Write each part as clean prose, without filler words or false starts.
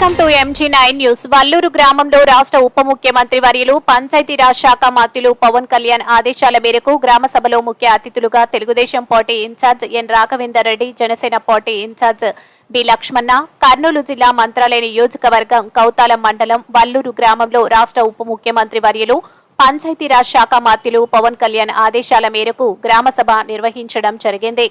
Welcome to MG9 news. Valluru గ్రామంలో రాష్ట్ర ఉప ముఖ్యమంత్రి వర్యులు పంచాయతీరాజ్ శాఖ మంత్రులు పవన్ కళ్యాణ్ ఆదేశాల మేరకు గ్రామ సభలో ముఖ్య అతిథులుగా Telugu Desam party incharge N Raghavender Reddy, Janasena party incharge B Lakshmana, Kurnool జిల్లా మంత్రాలయ నియోజకవర్గం కౌతాలం మండలం వల్లూరు గ్రామంలో రాష్ట్ర ఉప ముఖ్యమంత్రి వర్యులు పంచాయతీరాజ్ శాఖ మంత్రులు పవన్ కళ్యాణ్ ఆదేశాల మేరకు గ్రామ సభ నిర్వహించడం జరిగింది.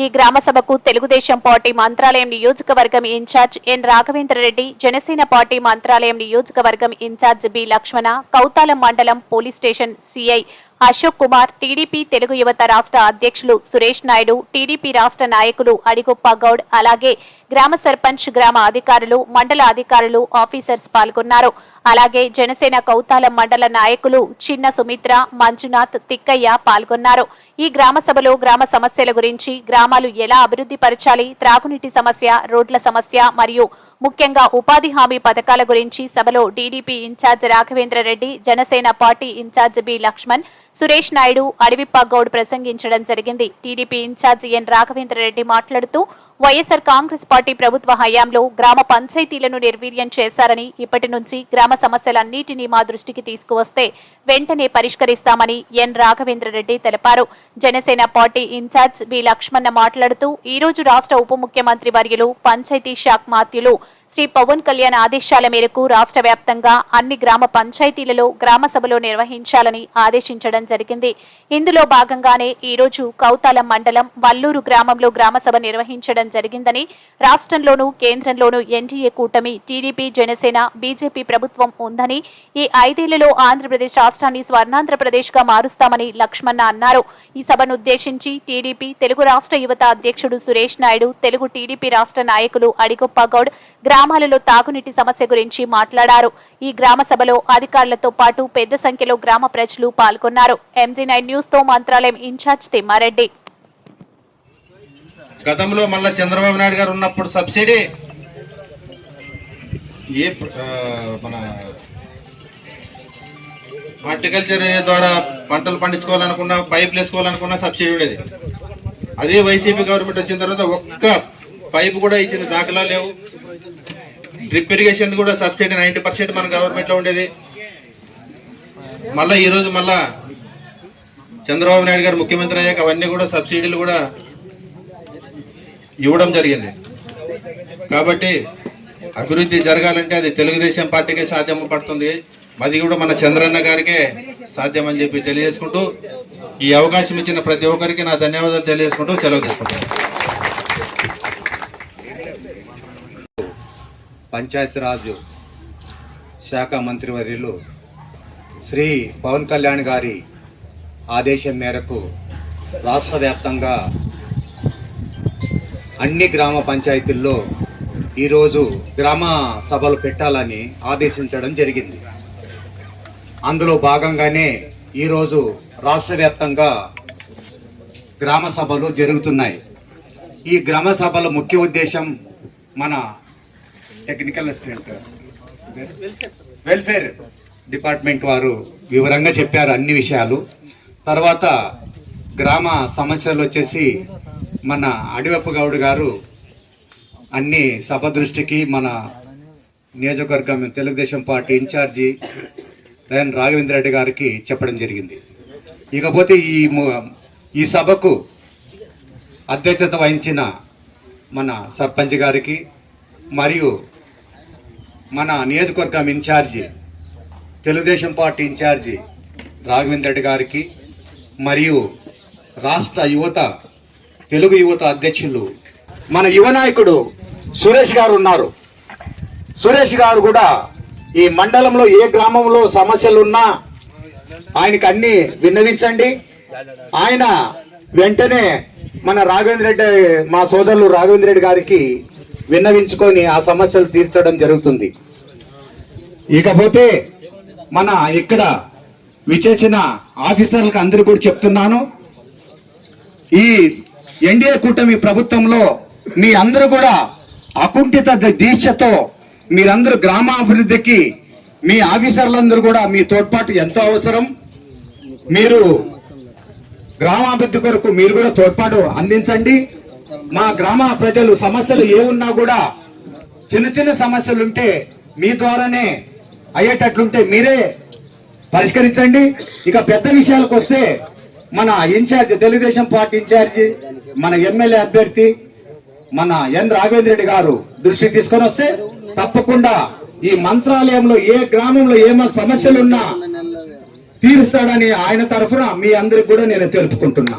ఈ గ్రామ సభకు తెలుగుదేశం పార్టీ మంత్రాలయం నియోజకవర్గం incharge N Raghavendra Reddy, Janasena party Mantralayam నియోజకవర్గం ఇన్ఛార్జ్ బి లక్ష్మణ, కౌతాలం మండలం police station CI Ashok Kumar, TDP Telugu యువత రాష్ట్ర అధ్యక్షులు సురేష్ నాయుడు, టీడీపీ రాష్ట్ర నాయకులు అడిగొప్ప గౌడ్, అలాగే గ్రామ సర్పంచ్, గ్రామ అధికారులు, మండల అధికారులు, ఆఫీసర్స్ పాల్గొన్నారు. అలాగే జనసేన కౌతాలం మండల నాయకులు చిన్న సుమిత్ర, మంజునాథ్, తిక్కయ్య పాల్గొన్నారు. ఈ గ్రామ సభలో గ్రామ సమస్యల గురించి, గ్రామాలు ఎలా అభివృద్ధి పరచాలి, త్రాగునీటి సమస్య, రోడ్ల సమస్య మరియు ముఖ్యంగా ఉపాధి హామీ పథకాల గురించి సభలో TDP incharge Raghavendra Reddy, Janasena party incharge B Lakshman, Suresh Naidu, Adivippa Goud ప్రసంగించడం జరిగింది. TDP incharge N Raghavendra Reddy మాట్లాడుతూ వైఎస్ఆర్ కాంగ్రెస్ పార్టీ ప్రభుత్వ హయాంలో గ్రామ పంచాయతీలను నిర్వీర్యం చేశారని, ఇప్పటి నుంచి గ్రామ సమస్యలన్నింటినీ మా దృష్టికి తీసుకువస్తే వెంటనే పరిష్కరిస్తామని ఎన్ రాఘవేంద్ర రెడ్డి తెలిపారు. జనసేన పార్టీ ఇన్ఛార్జ్ బి లక్ష్మణ మాట్లాడుతూ ఈ రోజు రాష్ట్ర ఉప ముఖ్యమంత్రి వర్యులు పంచాయతీ శాఖ మంత్రులు శ్రీ పవన్ కళ్యాణ్ ఆదేశాల మేరకు రాష్ట్ర వ్యాప్తంగా అన్ని గ్రామ పంచాయతీలలో గ్రామ సభలో నిర్వహించాలని ఆదేశించడం జరిగింది. ఇందులో భాగంగానే ఈ రోజు కౌతాలం మండలం వల్లూరు గ్రామంలో గ్రామ సభ నిర్వహించడం జరిగిందని, రాష్ట్రంలోనూ కేంద్రంలోనూ ఎన్డీఏ కూటమి టీడీపీ, జనసేన, బీజేపీ ప్రభుత్వం ఉందని, ఈ 5 ఏళ్లలో ఆంధ్రప్రదేశ్ రాష్ట్రాన్ని స్వర్ణాంధ్రప్రదేశ్ గా మారుస్తామని లక్ష్మణ అన్నారు. ఈ సభను ఉద్దేశించి టీడీపీ తెలుగు రాష్ట్ర యువత అధ్యక్షుడు సురేష్ నాయుడు, తెలుగు టీడీపీ రాష్ట్ర నాయకులు అడిగొప్ప గౌడ్ గ్రామాలలో తాగునీటి సమస్య గురించి మాట్లాడారు. ఈ గ్రామ సభలో అధికారులతో పాటు పెద్ద సంఖ్యలో గ్రామ ప్రజలు పాల్గొన్నారు. MG9 న్యూస్ తో మంత్రాలయం ఇన్ఛార్జ్ తిమ్మారెడ్డి. గతంలో మళ్ళా చంద్రబాబు నాయుడు గారు ఉన్నప్పుడు సబ్సిడీ మన హార్టికల్చర్ ద్వారా పంటలు పండించుకోవాలనుకున్నా, పైపులు వేసుకోవాలనుకున్నా సబ్సిడీ ఉండేది. అదే వైసీపీ గవర్నమెంట్ వచ్చిన తర్వాత ఒక్క పైపు కూడా ఇచ్చిన దాఖలా లేవు. డ్రిప్ ఇరిగేషన్ కూడా సబ్సిడీ 90% మన గవర్నమెంట్ లో ఉండేది. మళ్ళీ ఈరోజు మళ్ళా చంద్రబాబు నాయుడు గారు ముఖ్యమంత్రి అయ్యాక అవన్నీ కూడా సబ్సిడీలు కూడా ఇవ్వడం జరిగింది. కాబట్టి అభివృద్ధి జరగాలంటే అది తెలుగుదేశం పార్టీకే సాధ్యం పడుతుంది. అది కూడా మన చంద్రన్న గారికే సాధ్యం అని చెప్పి తెలియజేసుకుంటూ, ఈ అవకాశం ఇచ్చిన ప్రతి ఒక్కరికి నా ధన్యవాదాలు తెలియజేసుకుంటూ సెలవు తీసుకుంటాను. పంచాయతీరాజ్ శాఖ మంత్రివర్యులు శ్రీ పవన్ కళ్యాణ్ గారి ఆదేశం మేరకు రాష్ట్ర వ్యాప్తంగా అన్ని గ్రామ పంచాయతీల్లో ఈరోజు గ్రామ సభలు పెట్టాలని ఆదేశించడం జరిగింది. అందులో భాగంగానే ఈరోజు రాష్ట్ర వ్యాప్తంగా గ్రామ సభలు జరుగుతున్నాయి. ఈ గ్రామ సభల ముఖ్య ఉద్దేశం మన టెక్నికల్ అసిస్టెంట్ వెల్ఫేర్ డిపార్ట్మెంట్ వారు వివరంగా చెప్పారు అన్ని విషయాలు. తర్వాత గ్రామ సమస్యలు వచ్చేసి మన అడివప్ప గౌడ్ గారు అన్ని సభ దృష్టికి మన నియోజకవర్గం తెలుగుదేశం పార్టీ ఇన్ఛార్జి ఎన్ రాఘవేంద్ర రెడ్డి గారికి చెప్పడం జరిగింది. ఇకపోతే ఈ సభకు అధ్యక్షత వహించిన మన సర్పంచ్ గారికి మరియు మన నియోజకవర్గం incharge Telugu Desam party incharge Raghavendra Reddy గారికి మరియు రాష్ట్ర యువత తెలుగు యువత అధ్యక్షులు మన యువ నాయకుడు సురేష్ గారు ఉన్నారు. సురేష్ గారు కూడా ఈ మండలంలో ఏ గ్రామంలో సమస్యలున్నా ఆయనకు అన్ని విన్నవించండి. ఆయన వెంటనే మన రాఘవేంద్ర రెడ్డి, మా సోదరులు రాఘవేంద్ర రెడ్డి గారికి విన్నవించుకొని ఆ సమస్యలు తీర్చడం జరుగుతుంది. ఇకపోతే మన ఇక్కడ విచేసిన ఆఫీసర్లకు అందరూ కూడా చెప్తున్నాను, ఈ ఎన్డీఏ కూటమి ప్రభుత్వంలో మీ అందరూ కూడా అకుంఠిత దీక్షతో మీరందరూ గ్రామాభివృద్ధికి మీ ఆఫీసర్లందరూ కూడా మీ తోడ్పాటు ఎంతో అవసరం. మీరు గ్రామాభివృద్ధి కొరకు మీరు కూడా తోడ్పాటు అందించండి. మా గ్రామ ప్రజలు సమస్యలు ఏమున్నా కూడా చిన్న చిన్న సమస్యలు ఉంటే మీ ద్వారానే అయ్యేటట్లుంటే మీరే పరిష్కరించండి. ఇక పెద్ద విషయాలకు వస్తే మన ఇన్ఛార్జ్ తెలుగుదేశం పార్టీ ఇన్ఛార్జి మన ఎమ్మెల్యే అభ్యర్థి మన ఎన్ రాఘవేంద్ర రెడ్డి గారు దృష్టికి తీసుకొని వస్తే తప్పకుండా ఈ మంత్రాలయంలో ఏ గ్రామంలో ఏమో సమస్యలున్నా తీరుస్తాడని ఆయన తరఫున మీ అందరికి కూడా నేను తెలుపుకుంటున్నా.